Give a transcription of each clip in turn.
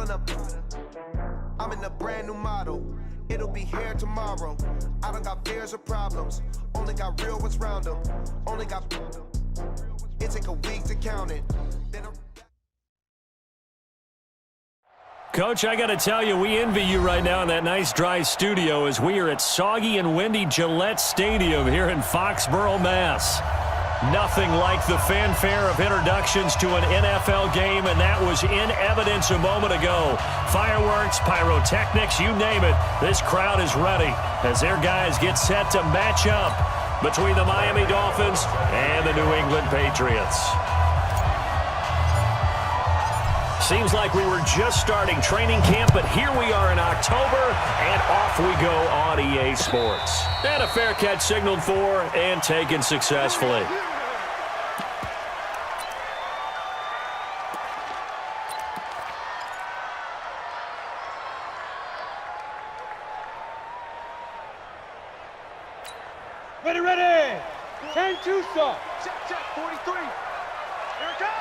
pulling up. I'm in a brand new model. It'll be here tomorrow. I don't got fears or problems. Only got real ones round them. Only got. It take a week to count it. Coach, I got to tell you, we envy you right now in that nice dry studio as we are at soggy and windy Gillette Stadium here in Foxborough, Mass. Nothing like the fanfare of introductions to an NFL game, and that was in evidence a moment ago. Fireworks, pyrotechnics, you name it. This crowd is ready as their guys get set to match up between the Miami Dolphins and the New England Patriots. Seems like we were just starting training camp, but here we are in October, and off we go on EA Sports. And a fair catch signaled for and taken successfully. Ready. 10-2 stop. Check, 43. Here it comes.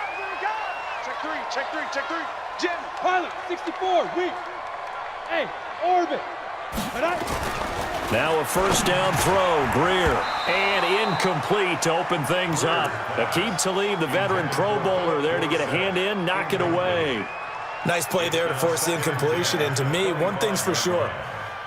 Check three. Jim. Pilot, 64, weak. Hey, orbit. Now a first down throw, Greer. And incomplete to open things up. Aqib Talib, the veteran Pro Bowler, there to get a hand in, knock it away. Nice play there to force the incompletion. And to me, one thing's for sure.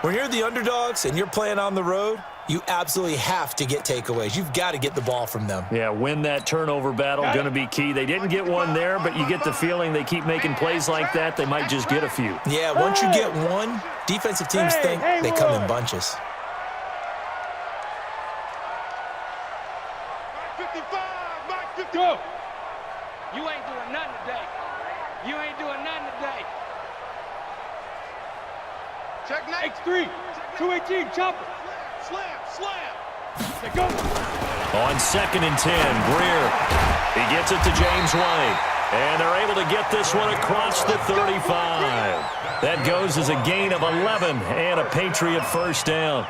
When you're the underdogs and you're playing on the road, you absolutely have to get takeaways. You've got to get the ball from them. Yeah, win that turnover battle, going to be key. They didn't get one there, but you get the feeling they keep making plays like that, they might just get a few. Yeah, once you get one, defensive teams think they come in bunches. 55, go. You ain't doing nothing today. Check next. X3, 218, chopper. Slam. Let go. On 2nd and 10, Greer. He gets it to James White. And they're able to get this one across the 35. That goes as a gain of 11 and a Patriot first down.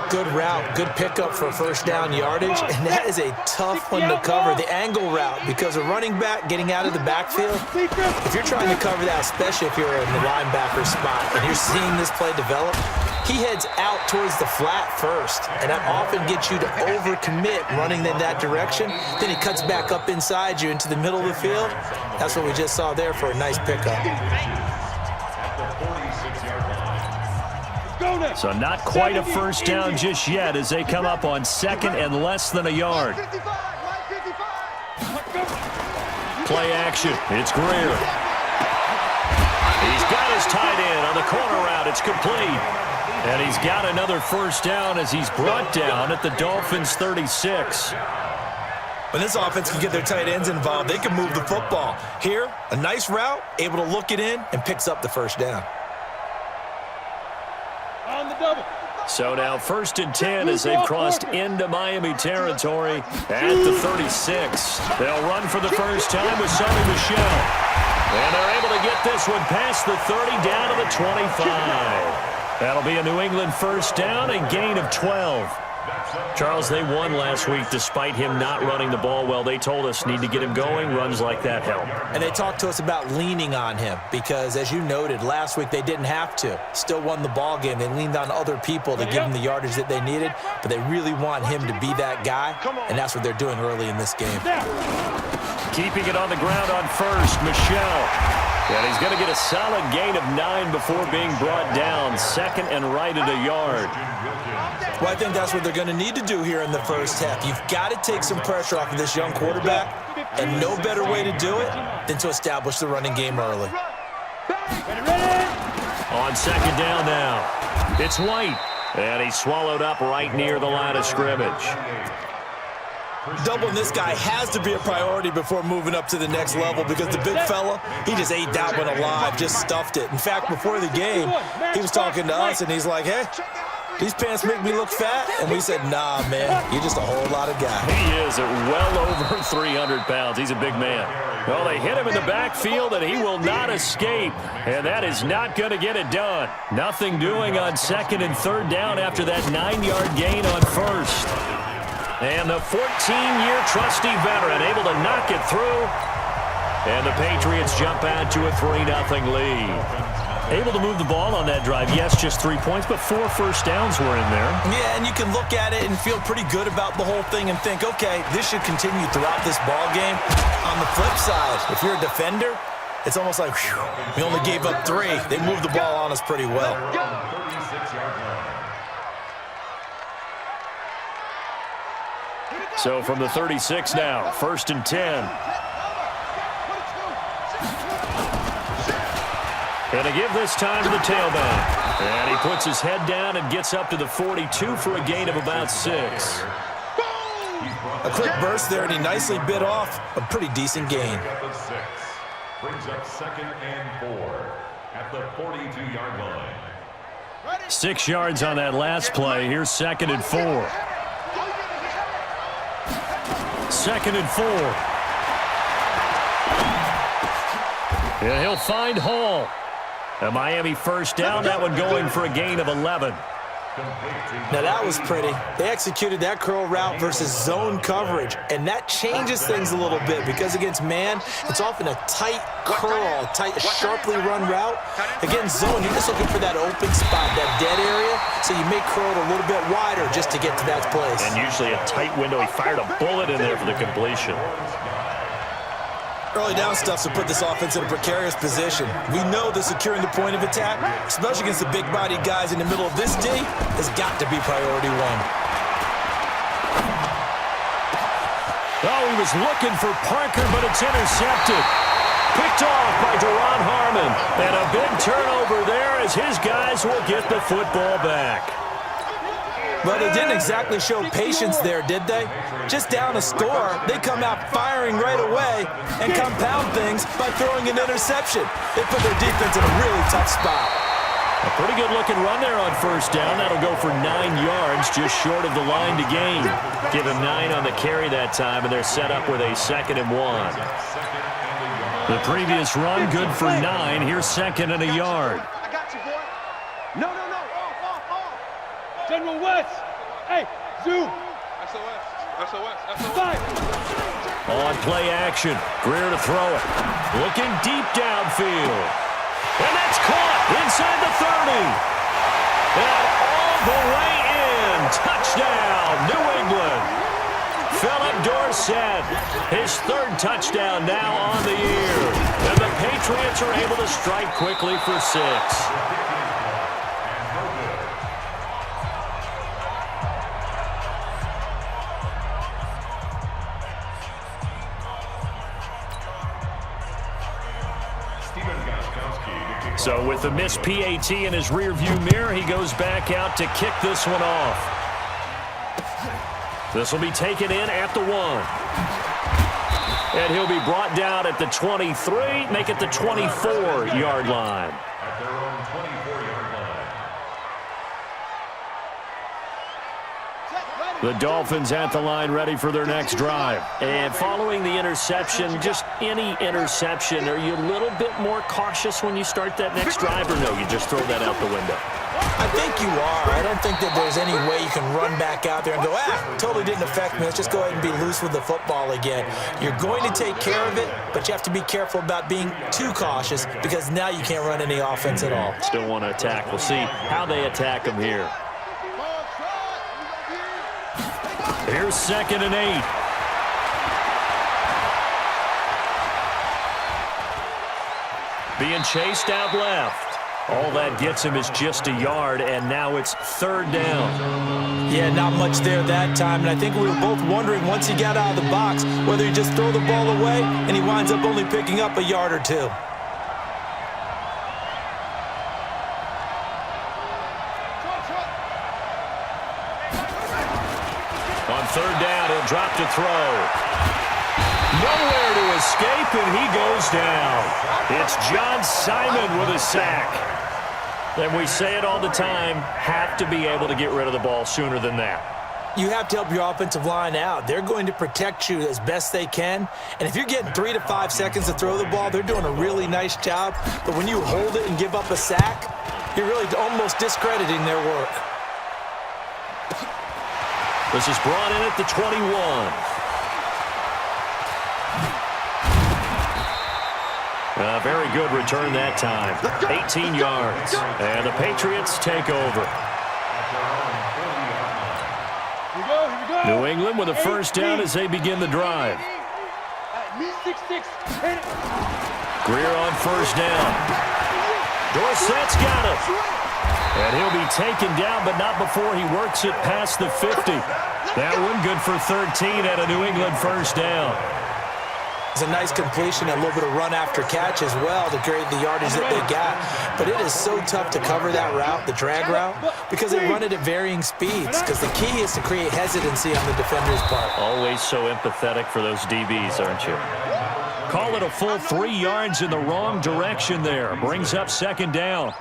Good route, good pickup for first down yardage, and that is a tough one to cover, the angle route, because a running back getting out of the backfield, if you're trying to cover that, especially if you're in the linebacker spot and you're seeing this play develop, he heads out towards the flat first, and that often gets you to overcommit running in that direction. Then he cuts back up inside you into the middle of the field. That's what we just saw there for a nice pickup. So not quite a first down just yet as they come up on 2nd and less than a yard. Play action. It's Greer. He's got his tight end on the corner route. It's complete. And he's got another first down as he's brought down at the Dolphins' 36. When this offense can get their tight ends involved, they can move the football. Here, a nice route, able to look it in, and picks up the first down. On the double. So now 1st and 10 as they've crossed into Miami territory at the 36. They'll run for the first time with Sonny Michel. And they're able to get this one past the 30 down to the 25. That'll be a New England first down and gain of 12. Charles, they won last week despite him not running the ball well. They told us need to get him going. Runs like that help. And they talked to us about leaning on him because, as you noted, last week they didn't have to. Still won the ball game. They leaned on other people to give them the yardage that they needed, but they really want him to be that guy, and that's what they're doing early in this game. Keeping it on the ground on first, Michel. And he's going to get a solid gain of 9 before being brought down. 2nd and right at a yard. Well, I think that's what they're going to need to do here in the first half. You've got to take some pressure off of this young quarterback, and no better way to do it than to establish the running game early. On 2nd down now, it's White. And he's swallowed up right near the line of scrimmage. Doubling this guy has to be a priority before moving up to the next level because the big fella, he just ate that one alive, just stuffed it. In fact, before the game, he was talking to us, and he's like, hey, these pants make me look fat. And we said, nah, man, you're just a whole lot of guy. He is at well over 300 pounds. He's a big man. Well, they hit him in the backfield, and he will not escape. And that is not going to get it done. Nothing doing on 2nd and 3rd down after that 9-yard gain on first. And the 14-year trusty veteran able to knock it through. And the Patriots jump out to a 3-0 lead. Able to move the ball on that drive. Yes, just 3 points, but 4 first downs were in there. Yeah, and you can look at it and feel pretty good about the whole thing and think, okay, this should continue throughout this ball game. On the flip side, if you're a defender, it's almost like, whew, we only gave up 3. They moved the ball on us pretty well. So from the 36 now, 1st and 10. And to give this time to the tailback. And he puts his head down and gets up to the 42 for a gain of about 6. A quick burst there, and he nicely bit off a pretty decent gain. Brings up 2nd and 4 at the 42-yard line. 6 yards on that last play. Here's 2nd and 4. 2nd and 4. And he'll find Hall. A Miami first down, that one going for a gain of 11. Now that was pretty. They executed that curl route versus zone coverage, and that changes things a little bit because against man, it's often a tight curl, tight, sharply run route. Against zone, you're just looking for that open spot, that dead area, so you may curl it a little bit wider just to get to that place. And usually a tight window. He fired a bullet in there for the completion. Early down stuff to put this offense in a precarious position. We know that securing the point of attack, especially against the big-bodied guys in the middle of this D, has got to be priority 1. Oh, he was looking for Parker, but it's intercepted. Picked off by Duron Harmon. And a big turnover there as his guys will get the football back. Well, they didn't exactly show patience there, did they? Just down a score, they come out firing right away and compound things by throwing an interception. They put their defense in a really tough spot. A pretty good-looking run there on first down. That'll go for 9 yards, just short of the line to gain. Give him 9 on the carry that time, and they're set up with a 2nd and 1. The previous run, good for 9. Here's 2nd and a yard. I got you, boy. No. Off. General West. Hey, zoom. SOS. Five. On play action, Greer to throw it. Looking deep downfield. And that's caught inside the 30. And all the way in. Touchdown, New England. Philip Dorsett, his 3rd touchdown now on the year. And the Patriots are able to strike quickly for 6. So with the missed PAT in his rearview mirror, he goes back out to kick this one off. This will be taken in at the 1. And he'll be brought down at the 23, make it the 24-yard line. At their own 24-yard line. The Dolphins at the line, ready for their next drive. And following the interception, just any interception, are you a little bit more cautious when you start that next drive, or no, you just throw that out the window? I think you are. I don't think that there's any way you can run back out there and go, totally didn't affect me. Let's just go ahead and be loose with the football again. You're going to take care of it, but you have to be careful about being too cautious because now you can't run any offense at all. Still want to attack. We'll see how they attack him here. Here's 2nd and 8. Being chased out left. All that gets him is just a yard, and now it's 3rd down. Yeah, not much there that time, and I think we were both wondering once he got out of the box whether he just throw the ball away and he winds up only picking up a yard or 2. On 3rd down, he'll drop to throw. Nowhere to escape, and he goes down. It's John Simon with a sack. And we say it all the time, have to be able to get rid of the ball sooner than that. You have to help your offensive line out. They're going to protect you as best they can. And if you're getting 3 to 5 seconds to throw the ball, they're doing a really nice job. But when you hold it and give up a sack, you're really almost discrediting their work. This is brought in at the 21. A very good return that time. 18 yards. And the Patriots take over. Here we go. New England with a first down as they begin the drive. Me 6'6". Hit it. Greer on first down. Dorsett's got it. And he'll be taken down, but not before he works it past the 50. That one good for 13 at a New England first down. It's a nice completion, a little bit of run after catch as well to create the yardage that they got. But it is so tough to cover that route, the drag route, because they run it at varying speeds. Because the key is to create hesitancy on the defender's part. Always so empathetic for those DBs, aren't you? Call it a full 3 yards in the wrong direction there. Brings up second down.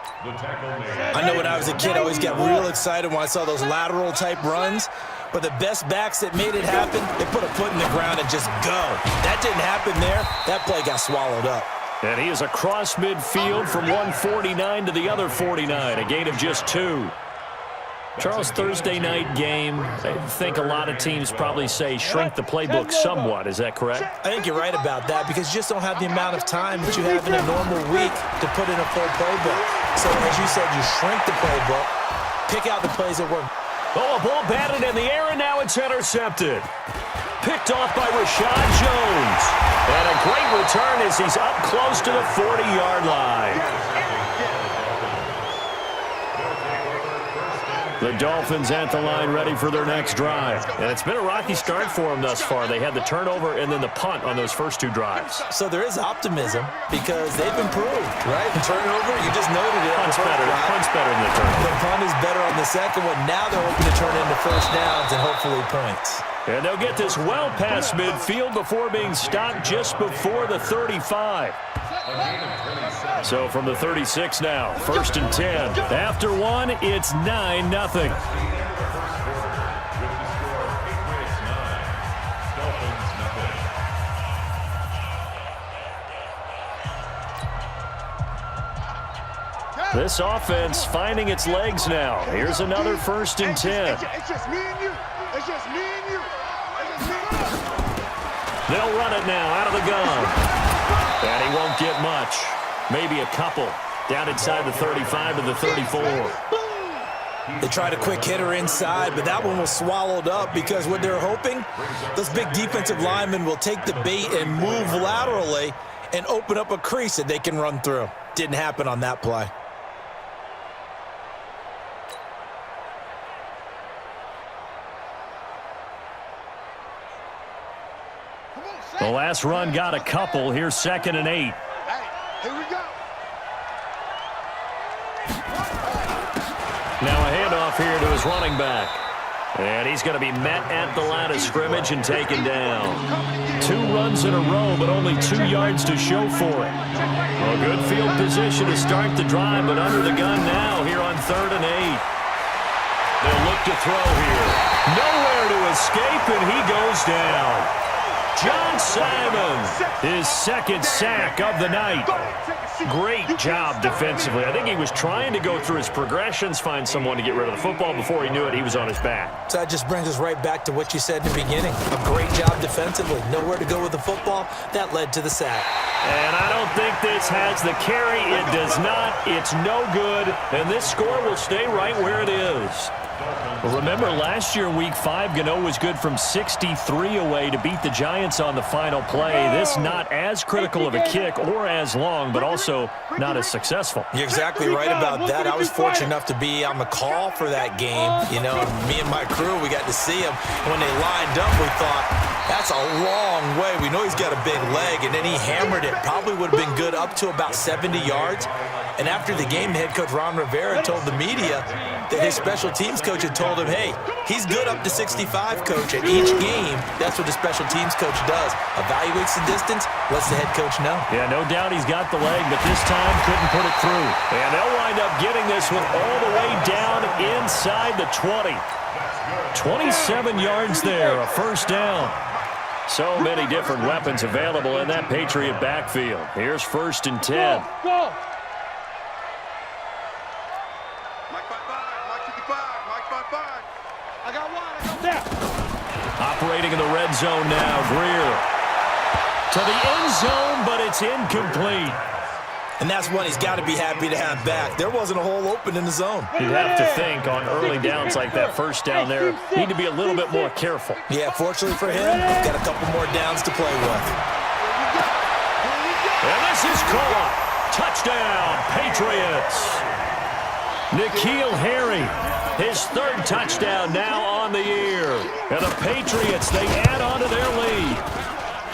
I know when I was a kid, I always got real excited when I saw those lateral type runs. But the best backs that made it happen, they put a foot in the ground and just go. That didn't happen there. That play got swallowed up. And he is across midfield from 149 to the other 49, a gain of just 2. Charles, Thursday night game, I think a lot of teams probably say shrink the playbook somewhat. Is that correct? I think you're right about that because you just don't have the amount of time that you have in a normal week to put in a full playbook. So as you said, you shrink the playbook, pick out the plays that work. Oh, a ball batted in the air, and now it's intercepted. Picked off by Rashad Jones. And a great return as he's up close to the 40-yard line. The Dolphins at the line ready for their next drive. And it's been a rocky start for them thus far. They had the turnover and then the punt on those first 2 drives. So there is optimism because they've improved, right? The turnover, you just noted it. Punt's better than the turnover. The punt is better on the second one. Now they're hoping to turn into first downs and hopefully points. And they'll get this well past midfield before being stopped just before the 35. So from the 36 now, 1st and 10. After 1, it's 9-0. This offense finding its legs now. Here's another 1st and 10. It's just me and you. It's just me and you. They'll run it now out of the gun. And he won't get much. Maybe a couple. Down inside the 35 to the 34. They tried a quick hitter inside, but that one was swallowed up because what they're hoping, those big defensive linemen will take the bait and move laterally and open up a crease that they can run through. Didn't happen on that play. The last run got a couple. Here's 2nd and 8. Hey, here we go. Now a handoff here to his running back. And he's going to be met at the line of scrimmage and taken down. 2 runs in a row, but only 2 yards to show for it. A good field position to start the drive, but under the gun now here on 3rd and 8. They'll look to throw here. Nowhere to escape, and he goes down. John Simon, his 2nd sack of the night. Great job defensively. I think he was trying to go through his progressions, find someone to get rid of the football. Before he knew it, he was on his back. So that just brings us right back to what you said in the beginning. A great job defensively. Nowhere to go with the football. That led to the sack. And I don't think this has the carry. It does not. It's no good. And this score will stay right where it is. Remember, last year, Week 5, Gano was good from 63 away to beat the Giants on the final play. This not as critical of a kick or as long, but also not as successful. You're exactly right about that. I was fortunate enough to be on the call for that game. You know, me and my crew, we got to see him. When they lined up, we thought, that's a long way. We know he's got a big leg, and then he hammered it. Probably would have been good up to about 70 yards. And after the game, the head coach, Ron Rivera, told the media that his special teams coach had told him, hey, he's good up to 65, coach. At each game, that's what the special teams coach does. Evaluates the distance, lets the head coach know. Yeah, no doubt he's got the leg, but this time couldn't put it through. And they'll wind up getting this one all the way down inside the 20. 27 yards there, a first down. So many different weapons available in that Patriot backfield. Here's 1st and 10. Go. I got one. I got that. Operating in the red zone now, Greer. to the end zone, but it's incomplete. And that's one he's got to be happy to have back. There wasn't a hole open in the zone. You have to think on early downs like that first down there, need to be a little bit more careful. Yeah, fortunately for him, he's got a couple more downs to play with. And this is caught. Touchdown, Patriots. N'Keal Harry, his third touchdown now on the year. And the Patriots, they add on to their lead.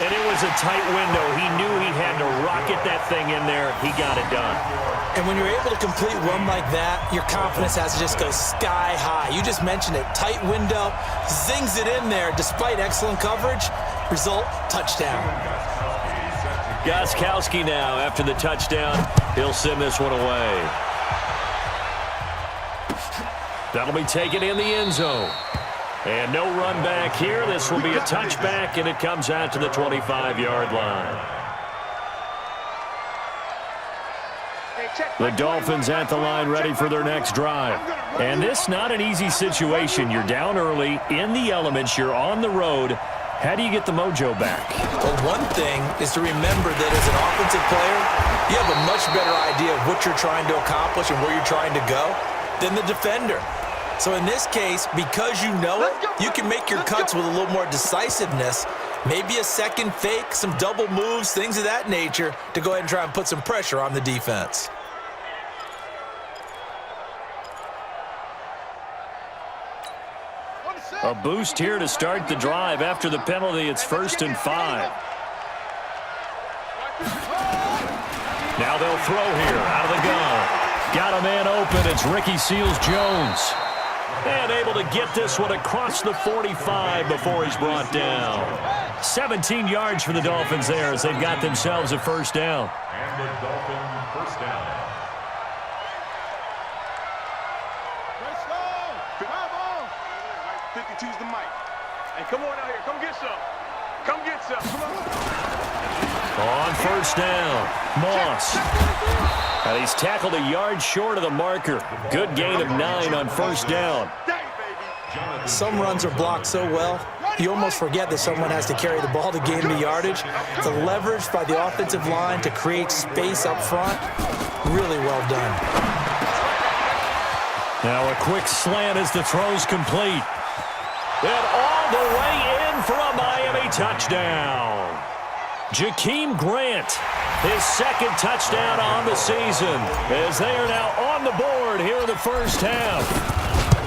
And it was a tight window. He knew he had to rocket that thing in there. He got it done. And when you're able to complete one like that, your confidence has to just go sky high. You just mentioned it. Tight window, zings it in there despite excellent coverage. Result, touchdown. Gostkowski now after the touchdown. He'll send this one away. That'll be taken in the end zone. And no run back here. This will be a touchback, and it comes out to the 25-yard line. The Dolphins at the line ready for their next drive. And this not an easy situation. You're down early, in the elements, you're on the road. How do you get the mojo back? Well, one thing is to remember that as an offensive player, you have a much better idea of what you're trying to accomplish and where you're trying to go than the defender. So in this case, because you know it, you can make your cuts with a little more decisiveness, maybe a second fake, some double moves, things of that nature, to go ahead and try and put some pressure on the defense. A boost here to start the drive. After the penalty, it's 1st and 5. Now they'll throw here out of the gun. Got a man open. It's Ricky Seals-Jones. And able to get this one across the 45 before he's brought down. 17 yards for the Dolphins there as they've got themselves a first down. And the Dolphin first down. Let's go. Come on. 52's the mic. Hey, come on out here. Come get some. Come get some. Come on. On first down, Moss. And he's tackled a yard short of the marker. Good gain of 9 on first down. Some runs are blocked so well, you almost forget that someone has to carry the ball to gain the yardage. The leverage by the offensive line to create space up front, really well done. Now a quick slant as the throw's complete. And all the way in for a Miami touchdown. Jakeem Grant, his second touchdown on the season, as they are now on the board here in the first half.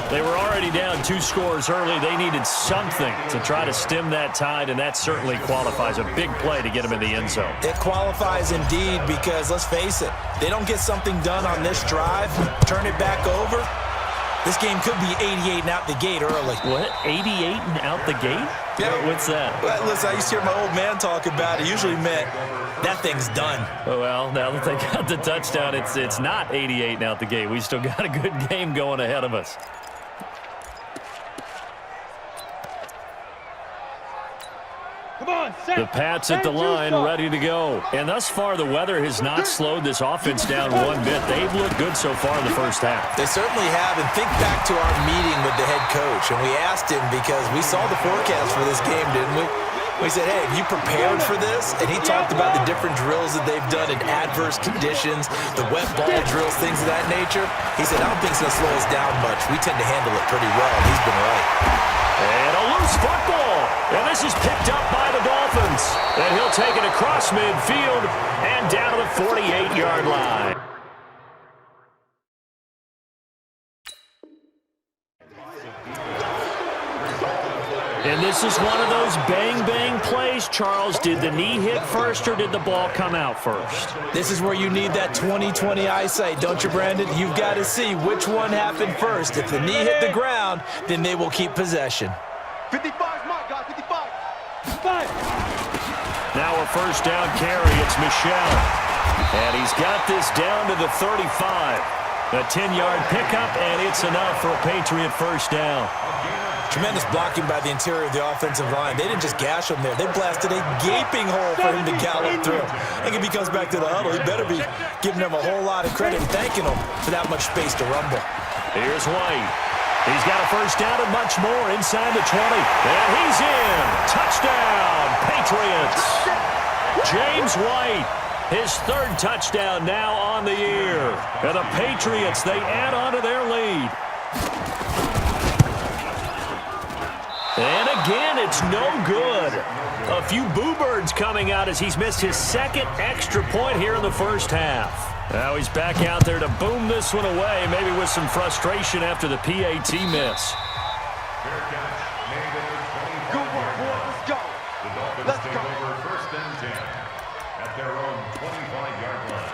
They were already down 2 scores early. They needed something to try to stem that tide, and that certainly qualifies. A big play to get them in the end zone. It qualifies indeed because, let's face it, they don't get something done on this drive, turn it back over, this game could be 88 and out the gate early. What? 88 and out the gate? Yeah. What's that? Well, listen, I used to hear my old man talk about it. Usually meant that thing's done. Oh, well, now that they got the touchdown, it's not 88 and out the gate. We still got a good game going ahead of us. Come on, set. The Pats at the line, ready to go. And thus far, the weather has not slowed this offense down one bit. They've looked good so far in the first half. They certainly have. And think back to our meeting with the head coach. And we asked him because we saw the forecast for this game, didn't we? We said, hey, have you prepared for this? And he talked about the different drills that they've done in adverse conditions, the wet ball drills, things of that nature. He said, I don't think it's going to slow us down much. We tend to handle it pretty well. He's been right. And a loose football. And this is picked up by the Dolphins. And he'll take it across midfield and down to the 48-yard line. And this is one of those bang-bang plays, Charles. Did the knee hit first or did the ball come out first? This is where you need that 20/20 eyesight, don't you, Brandon? You've got to see which one happened first. If the knee hit the ground, then they will keep possession. 55's mark, guys. 55. 55. Now a first down carry. It's Michel. And he's got this down to the 35. A 10-yard pickup, and it's enough for a Patriot first down. Tremendous blocking by the interior of the offensive line. They didn't just gash him there. They blasted a gaping hole for him to gallop through. I think if he comes back to the huddle, he better be giving them a whole lot of credit and thanking them for that much space to rumble. Here's White. He's got a first down and much more inside the 20. And he's in. Touchdown, Patriots. James White, his third touchdown now on the year. And the Patriots, they add on to their lead. And again, it's no good. A few boo birds coming out as he's missed his second extra point here in the first half. Now he's back out there to boom this one away, maybe with some frustration after the PAT miss. Good work, boy. Let's go. The Dolphins take over first and 10 at their own 25-yard line.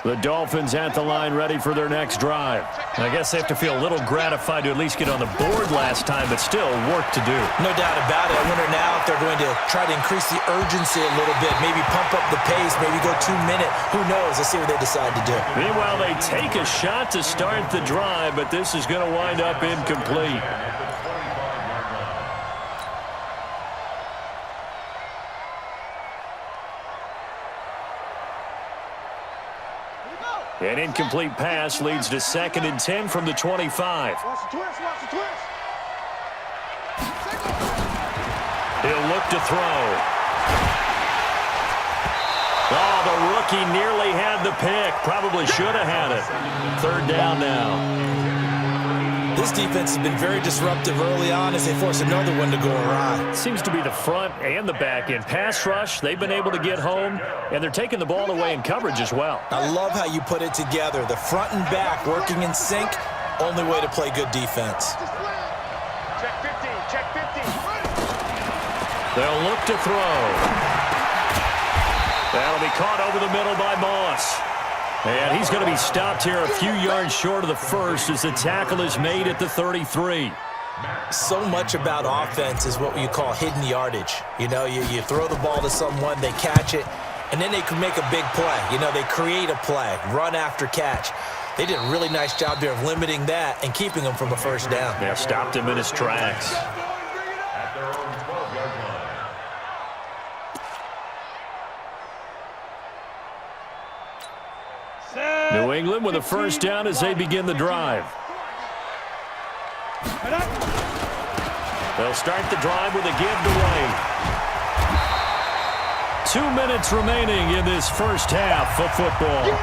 The Dolphins at the line ready for their next drive. I guess they have to feel a little gratified to at least get on the board last time, but still work to do. No doubt about it. I wonder now if they're going to try to increase the urgency a little bit, maybe pump up the pace, maybe go 2 minute. Who knows? Let's see what they decide to do. Meanwhile, they take a shot to start the drive, but this is going to wind up incomplete. An incomplete pass leads to 2nd and 10 from the 25. Watch the twist, watch the twist. He'll look to throw. Oh, the rookie nearly had the pick. Probably should have had it. 3rd down now. This defense has been very disruptive early on as they force another one to go awry. Seems to be the front and the back end. Pass rush, they've been able to get home, and they're taking the ball away in coverage as well. I love how you put it together. The front and back working in sync, only way to play good defense. Check 15, check 15. They'll look to throw. That'll be caught over the middle by Moss. And he's going to be stopped here a few yards short of the first as the tackle is made at the 33. So much about offense is what you call hidden yardage. You know, you throw the ball to someone, they catch it, and then they can make a big play. You know, they create a play, run after catch. They did a really nice job there of limiting that and keeping him from a first down. Yeah, stopped him in his tracks. At their own 12-yard line. New England with a first down as they begin the drive. They'll start the drive with a give to White. 2 minutes remaining in this first half of football.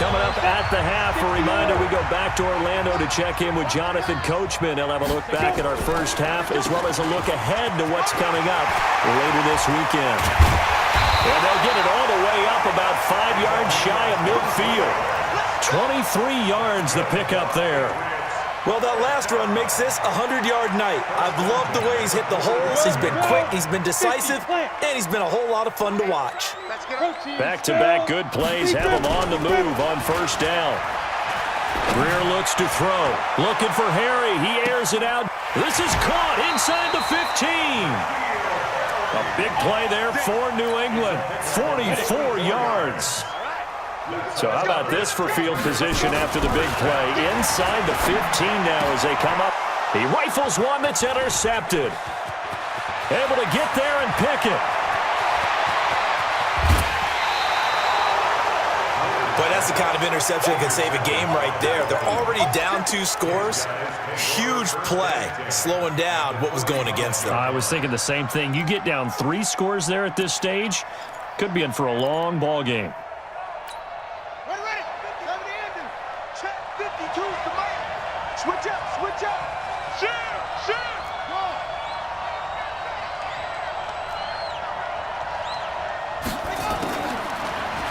Coming up at the half, a reminder, we go back to Orlando to check in with Jonathan Coachman. He'll have a look back at our first half as well as a look ahead to what's coming up later this weekend. And they'll get it all the way up about 5 yards shy of midfield. 23 yards the pickup there. Well, that last run makes this a 100-yard night. I've loved the way he's hit the holes. He's been quick, he's been decisive, and he's been a whole lot of fun to watch. Back-to-back good plays have him on the move on first down. Greer looks to throw. Looking for Harry. He airs it out. This is caught inside the 15. A big play there for New England. 44 yards. So how about this for field position after the big play? Inside the 15 now as they come up. He rifles one that's intercepted. Able to get there and pick it. Boy, that's the kind of interception that can save a game right there. They're already down 2 scores. Huge play, slowing down what was going against them. I was thinking the same thing. You get down 3 scores there at this stage, could be in for a long ball game. Ready. 70 check 52 to Mike. Switch up. Shoot.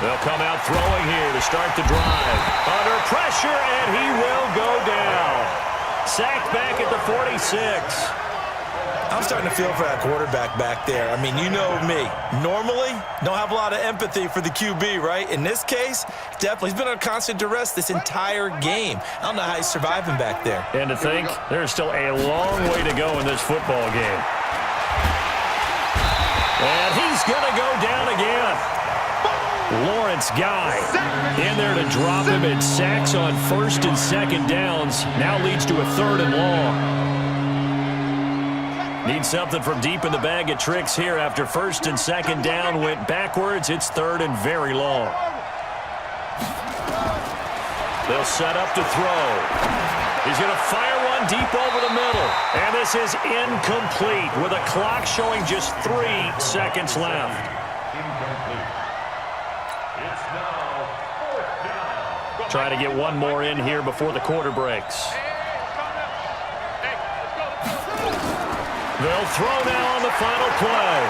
They'll come out throwing here to start the drive. Under pressure, and he will go down. Sacked back at the 46. I'm starting to feel for that quarterback back there. I mean, you know me. Normally, don't have a lot of empathy for the QB, right? In this case, definitely. He's been on constant duress this entire game. I don't know how he's surviving back there. And to think, there's still a long way to go in this football game. And he's going to go down again. Lawrence Guy in there to drop him. It sacks on 1st and 2nd downs. Now leads to a 3rd and long. Need something from deep in the bag of tricks here after first and second down went backwards. It's third and very long. They'll set up to throw. He's going to fire one deep over the middle. And this is incomplete with a clock showing just 3 seconds left. Incomplete. It's now 4th down. Try to get one more in here before the quarter breaks. They'll throw now on the final play.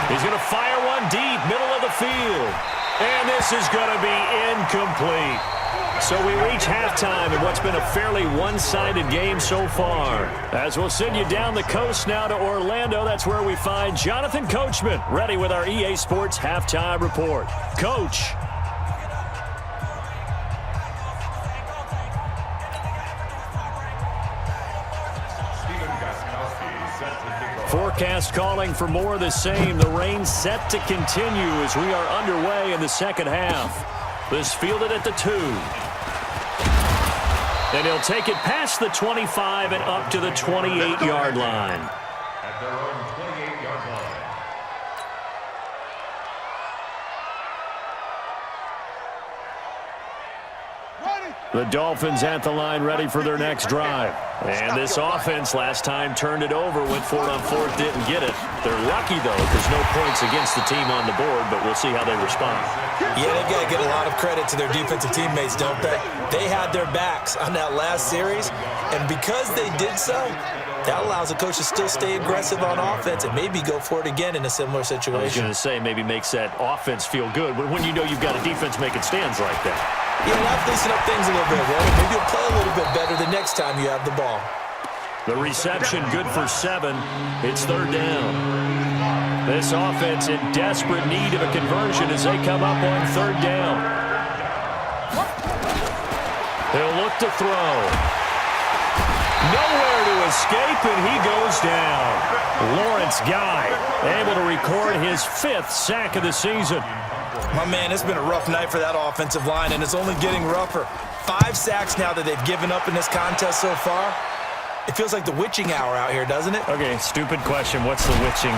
He's going to fire one deep, middle of the field. And this is going to be incomplete. So we reach halftime in what's been a fairly one-sided game so far. As we'll send you down the coast now to Orlando, that's where we find Jonathan Coachman, ready with our EA Sports Halftime Report. Coach. Forecast calling for more of the same. The rain set to continue as we are underway in the second half. This fielded at the 2. And he'll take it past the 25 and up to the 28-yard line. At their own 28-yard line. The Dolphins at the line ready for their next drive. And this offense last time turned it over, went for it on 4th, didn't get it. They're lucky, though, because no points against the team on the board, but we'll see how they respond. Yeah, they've got to get a lot of credit to their defensive teammates, don't they? They had their backs on that last series, and because they did so, that allows the coach to still stay aggressive on offense and maybe go for it again in a similar situation. I was going to say maybe makes that offense feel good, but when you know you've got a defense making stands like that. Yeah, that'll loosen up things a little bit, right? Maybe you'll play a little bit better the next time you have the ball. The reception good for 7. It's 3rd down. This offense in desperate need of a conversion as they come up on 3rd down. They'll look to throw. Nowhere to escape, and he goes down. Lawrence Guy able to record his 5th sack of the season. My man, it's been a rough night for that offensive line, and it's only getting rougher. 5 sacks now that they've given up in this contest so far. It feels like the witching hour out here, doesn't it? Okay, stupid question. What's the witching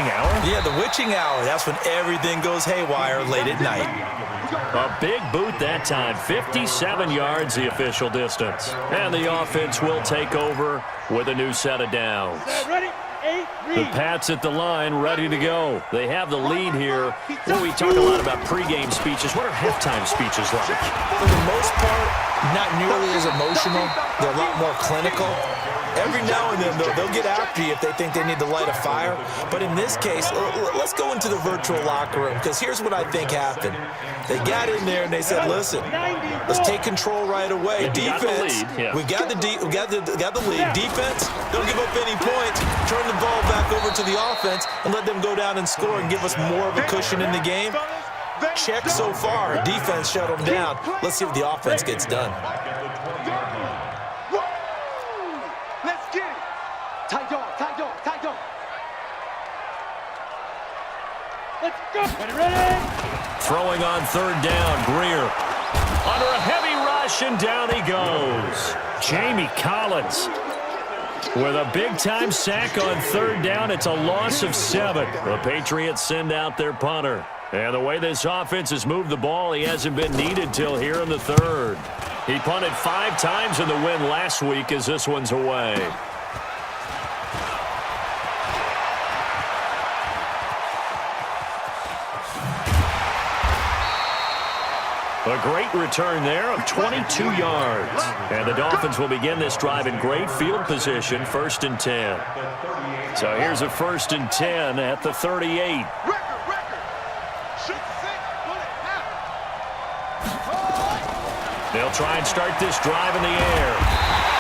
hour? Yeah, the witching hour. That's when everything goes haywire late at night. A big boot that time. 57 yards, the official distance. And the offense will take over with a new set of downs. Ready? 8, read. The Pats at the line, ready to go. They have the lead here. Well, we talk a lot about pregame speeches. What are halftime speeches like? For the most part, not nearly as emotional. They're a lot more clinical. Every now and then, they'll get after you if they think they need to light a fire. But in this case, let's go into the virtual locker room, because here's what I think happened. They got in there and they said, listen, let's take control right away. Defense, we got the lead. Defense, don't give up any points. Turn the ball back over to the offense and let them go down and score and give us more of a cushion in the game. Check so far. Defense shut them down. Let's see what the offense gets done. Let's get it. Tight dog. Let's go. Ready? Throwing on 3rd down, Greer. Under a heavy rush, and down he goes. Jamie Collins with a big-time sack on 3rd down. It's a loss of 7. The Patriots send out their punter. And the way this offense has moved the ball, he hasn't been needed till here in the 3rd. He punted 5 times in the win last week as this one's away. A great return there of 22 yards. And the Dolphins will begin this drive in great field position, 1st and 10. So here's a 1st and 10 at the 38. They'll try and start this drive in the air.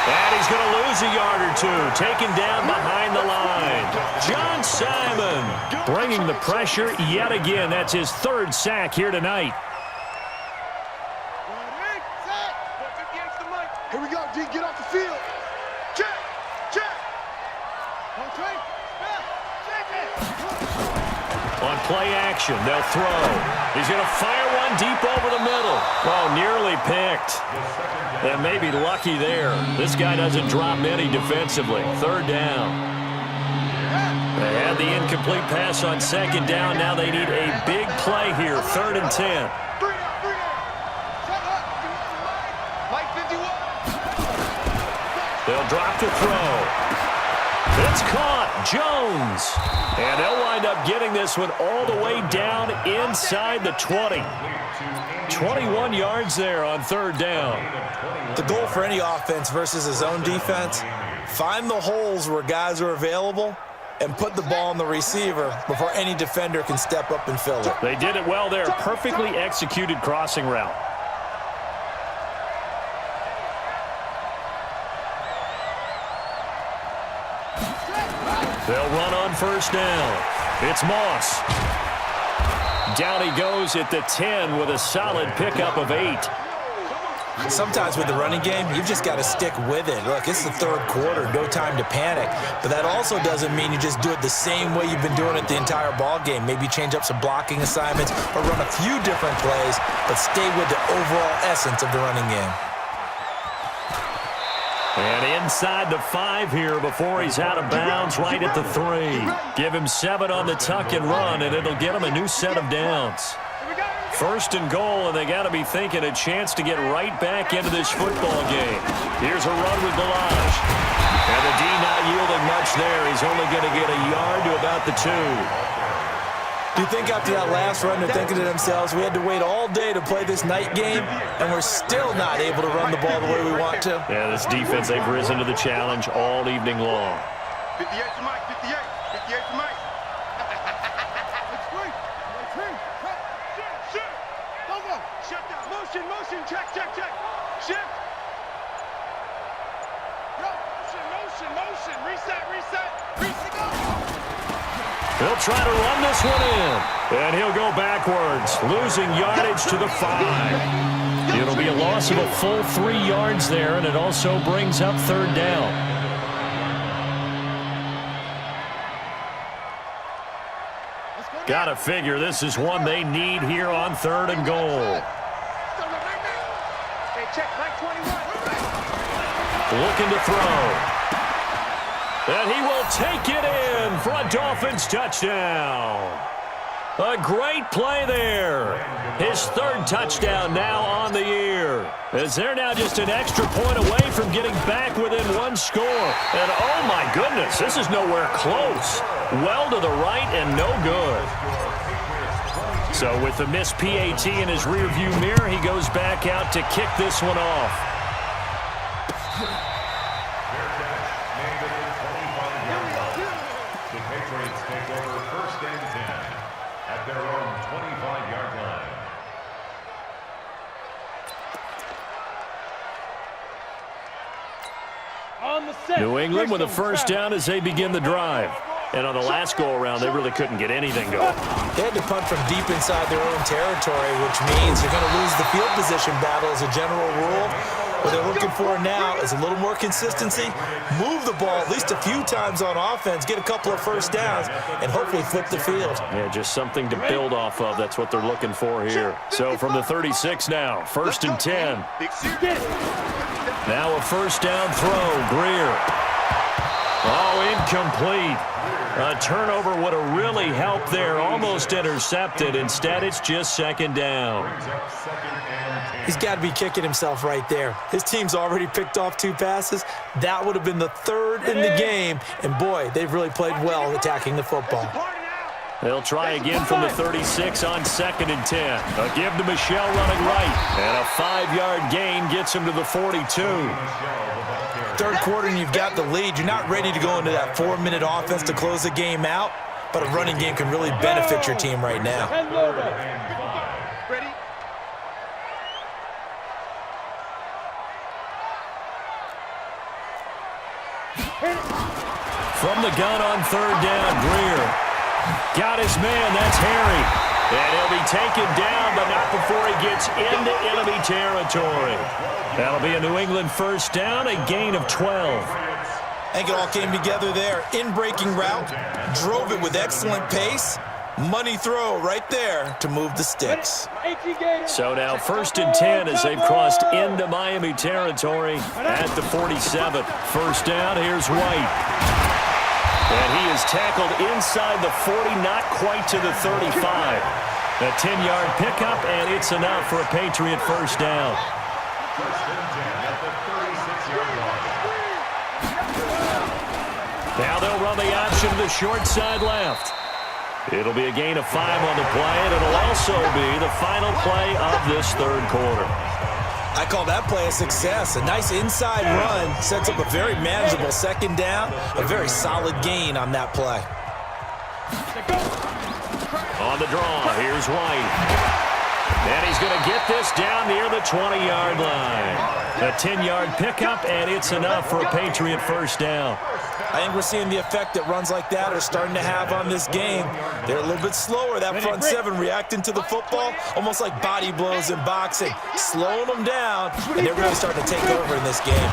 And he's going to lose a yard or 2, taken down behind the line. John Simon bringing the pressure yet again. That's his 3rd sack here tonight. Here we go, D. Get off the field. Check. Okay. On play action, they'll throw. He's going to fire one deep over the middle. Oh, nearly picked. And maybe lucky there. This guy doesn't drop many defensively. 3rd down. They had the incomplete pass on second down. Now they need a big play here, 3rd and 10. They'll drop to throw. It's caught. Jones. And they'll wind up getting this one all the way down inside the 20. 21 yards there on 3rd down. The goal for any offense versus his own defense, find the holes where guys are available and put the ball on the receiver before any defender can step up and fill it. They did it well there. Perfectly executed crossing route. They'll run on 1st down. It's Moss. Down he goes at the 10 with a solid pickup of 8. Sometimes with the running game, you've just got to stick with it. Look, it's the 3rd quarter, no time to panic. But that also doesn't mean you just do it the same way you've been doing it the entire ball game. Maybe change up some blocking assignments or run a few different plays, but stay with the overall essence of the running game. And inside the 5 here before he's out of bounds, right at the 3. Give him 7 on the tuck and run, and it'll get him a new set of downs. 1st and goal, and they got to be thinking a chance to get right back into this football game. Here's a run with Ballage. And the D not yielding much there. He's only going to get a yard to about the 2. Do you think after that last run they're thinking to themselves, we had to wait all day to play this night game, and we're still not able to run the ball the way we want to? Yeah, this defense, they've risen to the challenge all evening long. 58 to Mike, 58. 58 to Mike. Shut down. Motion. Check. Shift. Motion. Reset. Go. He'll try to run this one in. And he'll go backwards, losing yardage to the 5. It'll be a loss of a full 3 yards there, and it also brings up 3rd down. Gotta figure this is one they need here on 3rd and goal. Hey, check, Mike 21. Looking to throw. And he will take it in for a Dolphins touchdown. A great play there. His 3rd touchdown now on the year. As they're now just an extra point away from getting back within 1 score. And oh my goodness, this is nowhere close. Well to the right and no good. So with the missed PAT in his rearview mirror, he goes back out to kick this one off. The Patriots take over 1st and 10 at their own 25-yard line. New England with a 1st down as they begin the drive. And on the last go-around, they really couldn't get anything going. They had to punt from deep inside their own territory, which means they're going to lose the field position battle as a general rule. What they're looking for now is a little more consistency, move the ball at least a few times on offense, get a couple of 1st downs, and hopefully flip the field. Yeah, just something to build off of. That's what they're looking for here. So from the 36 now, 1st and 10. Now a 1st down throw, Greer. Oh, incomplete. A turnover would have really helped there, almost intercepted. Instead, it's just 2nd down. He's got to be kicking himself right there. His team's already picked off 2 passes. That would have been the 3rd in the game. And, boy, they've really played well attacking the football. They'll try again from the 36 on 2nd and 10. A give to Michel running right. And a 5-yard gain gets him to the 42. 3rd quarter and you've got the lead. You're not ready to go into that 4-minute offense to close the game out, but a running game can really benefit your team right now. Ready? From the gun on 3rd down, Greer. Got his man, that's Harry. And he'll be taken down, but not before he gets into enemy territory. That'll be a New England 1st down, a gain of 12. I think it all came together there. In-breaking route, drove it with excellent pace. Money throw right there to move the sticks. So now 1st and 10 as they've crossed into Miami territory at the 47. 1st down, here's White. And he is tackled inside the 40, not quite to the 35. A 10-yard pickup, and it's enough for a Patriot first down. First and 10 at the 36-yard line. Now they'll run the option to the short side left. It'll be a gain of 5 on the play, and it'll also be the final play of this third quarter. I call that play a success. A nice inside run sets up a very manageable second down. A very solid gain on that play. On the draw, here's White. And he's going to get this down near the 20-yard line. A 10-yard pickup, and it's enough for a Patriot first down. I think we're seeing the effect that runs like that are starting to have on this game. They're a little bit slower, that front seven, reacting to the football, almost like body blows in boxing, slowing them down, and they're really starting to take over in this game.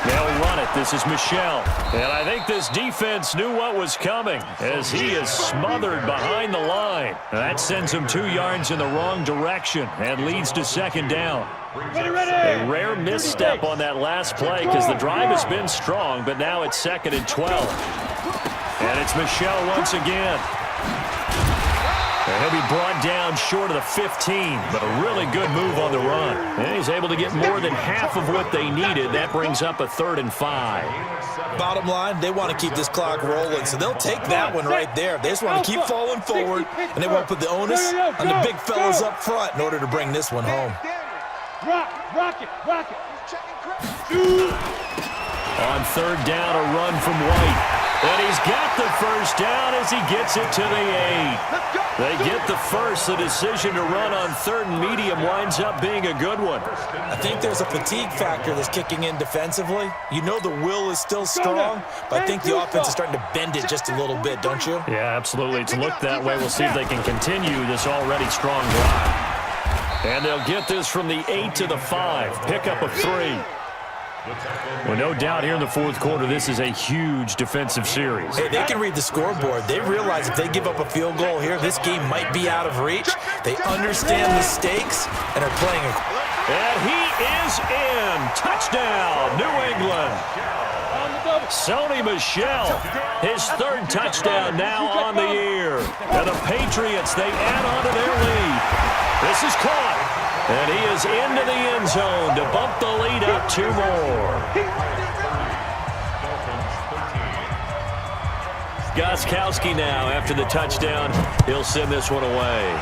They'll run it. This is Michel. And I think this defense knew what was coming as he is smothered behind the line. That sends him 2 yards in the wrong direction and leads to second down. A rare misstep on that last play because the drive has been strong, but now it's 2nd and 12. And it's Michel once again. And he'll be brought down short of the 15, but a really good move on the run. And he's able to get more than half of what they needed. That brings up a 3rd and 5. Bottom line, they want to keep this clock rolling, so they'll take that one right there. They just want to keep falling forward, and they won't put the onus on the big fellas up front in order to bring this one home. Rock it. On 3rd down, a run from White. And he's got the first down as he gets it to the 8. They get the first. The decision to run on 3rd and medium winds up being a good one. I think there's a fatigue factor that's kicking in defensively. You know the will is still strong, but I think the offense is starting to bend it just a little bit, don't you? Yeah, absolutely. It's looked that way. We'll see if they can continue this already strong drive. And they'll get this from the 8 to the 5. Pickup of 3. Well, no doubt here in the 4th quarter, this is a huge defensive series. Hey, they can read the scoreboard. They realize if they give up a field goal here, this game might be out of reach. They understand the stakes and are playing it. And he is in. Touchdown, New England. Sony Michel, his 3rd touchdown now on the year. And the Patriots, they add on to their lead. This is caught. And he is into the end zone to bump the lead up 2 more. Gostkowski now after the touchdown. He'll send this one away.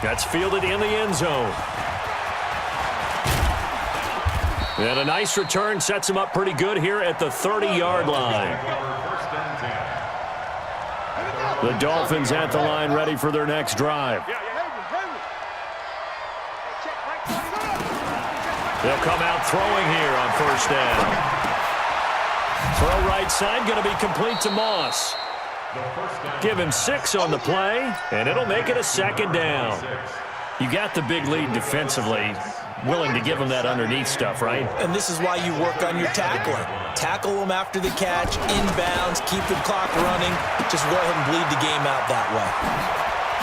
That's fielded in the end zone. And a nice return sets him up pretty good here at the 30-yard line. The Dolphins at the line ready for their next drive. They'll come out throwing here on 1st down. Throw right side, going to be complete to Moss. Give him 6 on the play, and it'll make it a 2nd down. You got the big lead defensively. Willing to give him that underneath stuff, right? And this is why you work on your tackling. Tackle them after the catch, inbounds, keep the clock running. Just go ahead and bleed the game out that way.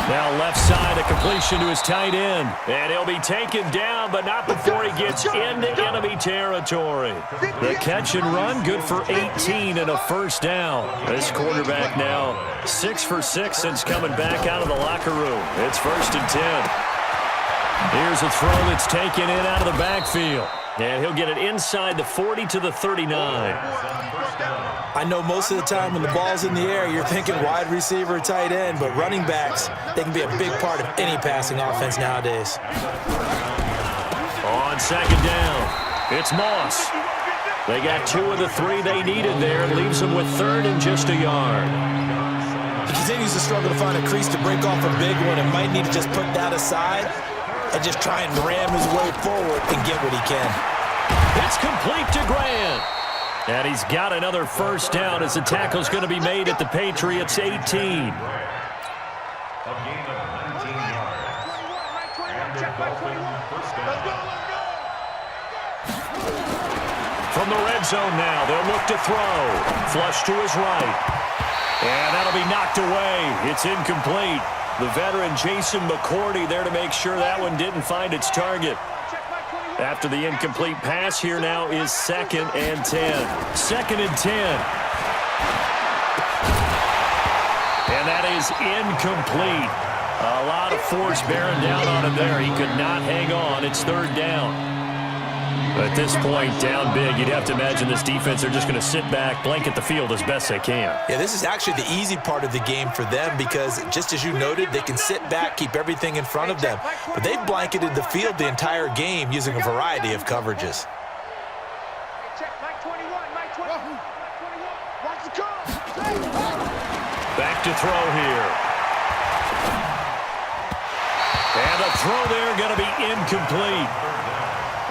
Now left side, a completion to his tight end. And he'll be taken down, but not before he gets into enemy territory. The catch and run, good for 18 and a 1st down. This quarterback now 6 for 6 since coming back out of the locker room. It's 1st and 10. Here's a throw that's taken in out of the backfield. And he'll get it inside the 40 to the 39. I know most of the time when the ball's in the air, you're thinking wide receiver, tight end, but running backs, they can be a big part of any passing offense nowadays. On 2nd down, it's Moss. They got 2 of the 3 they needed there. It leaves them with 3rd and just a yard. He continues to struggle to find a crease to break off a big one and might need to just put that aside and just try and ram his way forward and get what he can. It's complete to Grant. And he's got another 1st down as the tackle's going to be made at the Patriots' 18. A gain of 19 yards. And the Dolphins first down. From the red zone now, they'll look to throw. Flush to his right. And that'll be knocked away. It's incomplete. The veteran Jason McCourty there to make sure that one didn't find its target. After the incomplete pass, here now is 2nd and 10. 2nd and 10. And that is incomplete. A lot of force bearing down on him there. He could not hang on. It's 3rd down. At this point, down big, you'd have to imagine this defense, they're just going to sit back, blanket the field as best they can. Yeah, this is actually the easy part of the game for them because, just as you noted, they can sit back, keep everything in front of them. But they've blanketed the field the entire game using a variety of coverages. Back to throw here. And the throw there going to be incomplete.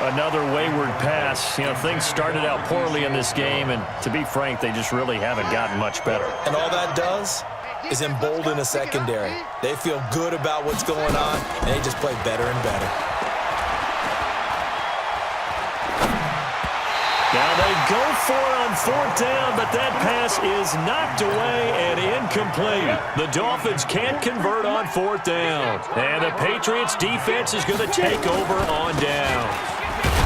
Another wayward pass. You know, things started out poorly in this game, and to be frank, they just really haven't gotten much better. And all that does is embolden a secondary. They feel good about what's going on, and they just play better and better. Now they go for it on 4th down, but that pass is knocked away and incomplete. The Dolphins can't convert on 4th down. And the Patriots defense is going to take over on down.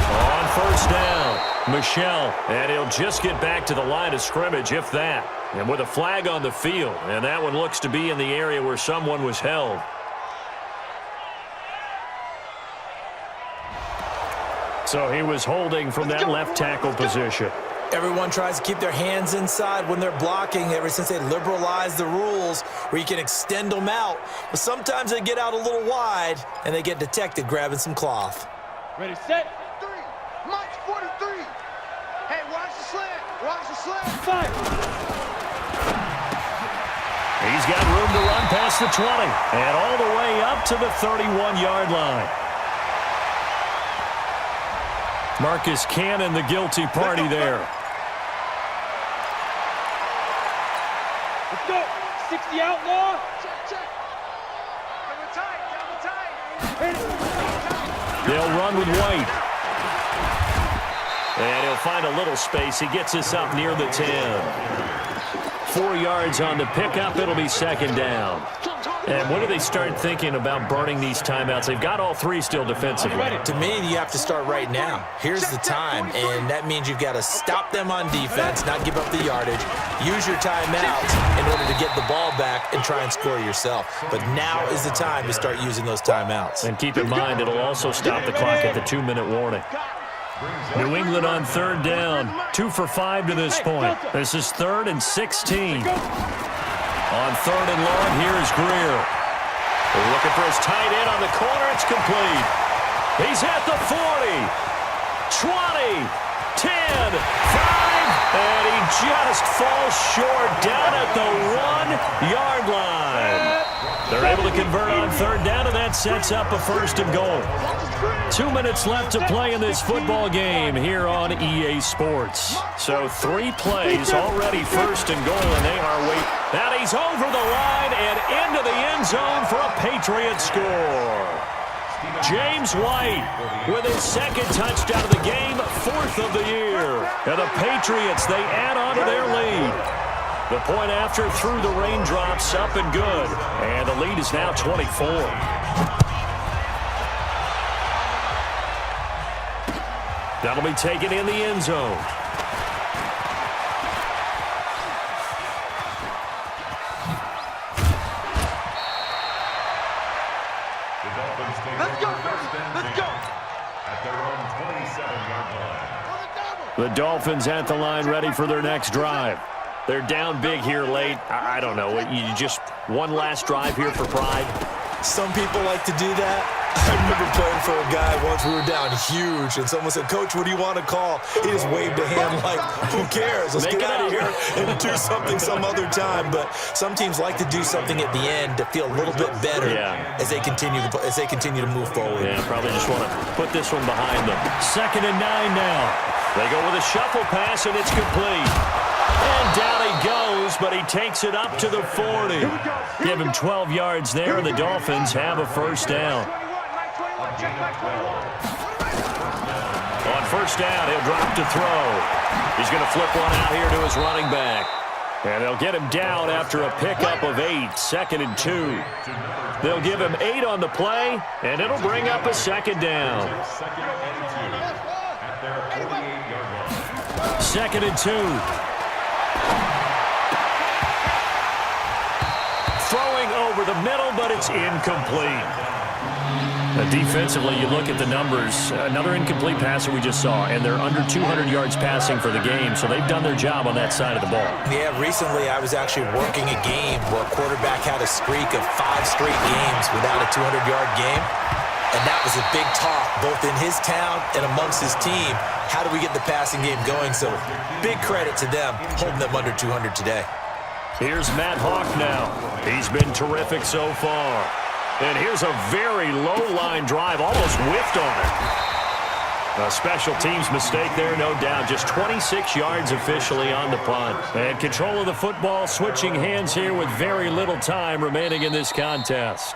On 1st down, Michel, and he'll just get back to the line of scrimmage, if that. And with a flag on the field, and that one looks to be in the area where someone was held. So he was holding from that left tackle position. Everyone tries to keep their hands inside when they're blocking ever since they liberalized the rules where you can extend them out. But sometimes they get out a little wide, and they get detected grabbing some cloth. Ready, set. 3, Mike 43. Hey, watch the slant. Watch the slant. 5. He's got room to run past the 20 and all the way up to the 31-yard line. Marcus Cannon, the guilty party there. Let's go. 60 outlaw. Check. Double tight. They'll run with White. And he'll find a little space. He gets us up near the 10. 4 yards on the pickup. It'll be 2nd down. And when do they start thinking about burning these timeouts? They've got all 3 still defensively. To me, you have to start right now. Here's the time, and that means you've got to stop them on defense, not give up the yardage, use your timeouts in order to get the ball back and try and score yourself. But now is the time to start using those timeouts. And keep in mind, it'll also stop the clock at the 2-minute warning. New England on 3rd down. 2 for 5 to this point. This is 3rd and 16. On 3rd and long, here's Greer. Looking for his tight end on the corner. It's complete. He's at the 40, 20, 10, 5, and he just falls short down at the 1-yard line. They're able to convert on 3rd down, and that sets up a 1st and goal. 2 minutes left to play in this football game here on EA Sports. So 3 plays already 1st and goal, and they are waiting. And he's over the line and into the end zone for a Patriot score. James White with his 2nd touchdown of the game, 4th of the year. And the Patriots, they add on to their lead. The point after through the raindrops, up and good. And the lead is now 24. That'll be taken in the end zone. Let's go. At their own 27-yard line. The Dolphins at the line, ready for their next drive. They're down big here late. I don't know. You just one last drive here for pride. Some people like to do that. I remember playing for a guy once. We were down huge, and someone said, "Coach, what do you want to call?" He just waved a hand like, "Who cares? Let's get out of here and do something some other time." But some teams like to do something at the end to feel a little bit better as they continue to move forward. Yeah, probably just want to put this one behind them. 2nd and 9 now. They go with a shuffle pass, and it's complete. And down he goes, but he takes it up to the 40. Give him 12 yards there, and the Dolphins have a 1st down. On 1st down, he'll drop to throw. He's going to flip one out here to his running back. And they'll get him down after a pickup of 8, 2nd and 2. They'll give him 8 on the play, and it'll bring up a 2nd down. 2nd and 2. Throwing over the middle, but it's incomplete. Defensively, you look at the numbers. Another incomplete passer we just saw, and they're under 200 yards passing for the game, so they've done their job on that side of the ball. Yeah, recently I was actually working a game where a quarterback had a streak of 5 straight games without a 200-yard game, and that was a big talk, both in his town and amongst his team. How do we get the passing game going? So big credit to them holding them under 200 today. Here's Matt Hawk now. He's been terrific so far. And here's a very low-line drive, almost whiffed on it. A special teams mistake there, no doubt. Just 26 yards officially on the punt. And control of the football switching hands here with very little time remaining in this contest.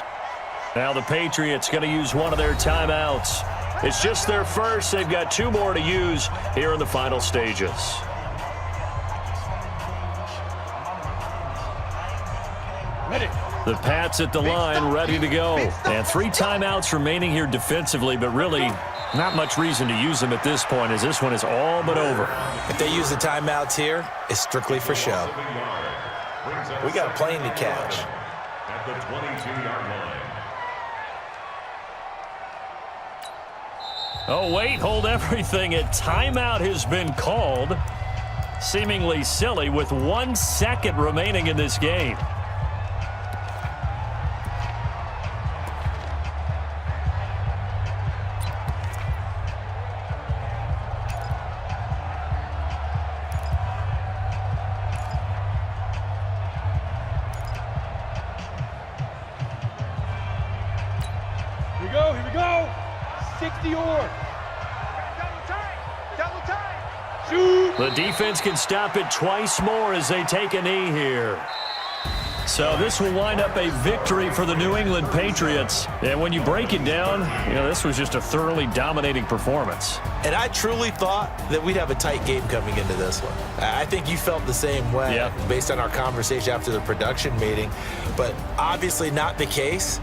Now the Patriots going to use one of their timeouts. It's just their first. They've got 2 more to use here in the final stages. Ready. The Pats at the line, ready to go. And 3 timeouts remaining here defensively, but really not much reason to use them at this point, as this one is all but over. If they use the timeouts here, it's strictly for show. We got a plane to catch. At the 22-yard line. Oh, wait, hold everything. A timeout has been called. Seemingly silly with 1 second remaining in this game. Here we go. 60 or. Double time. Shoot. The defense can stop it twice more as they take a knee here. So this will wind up a victory for the New England Patriots. And when you break it down, this was just a thoroughly dominating performance. And I truly thought that we'd have a tight game coming into this one. I think you felt the same way based on our conversation after the production meeting. But obviously not the case.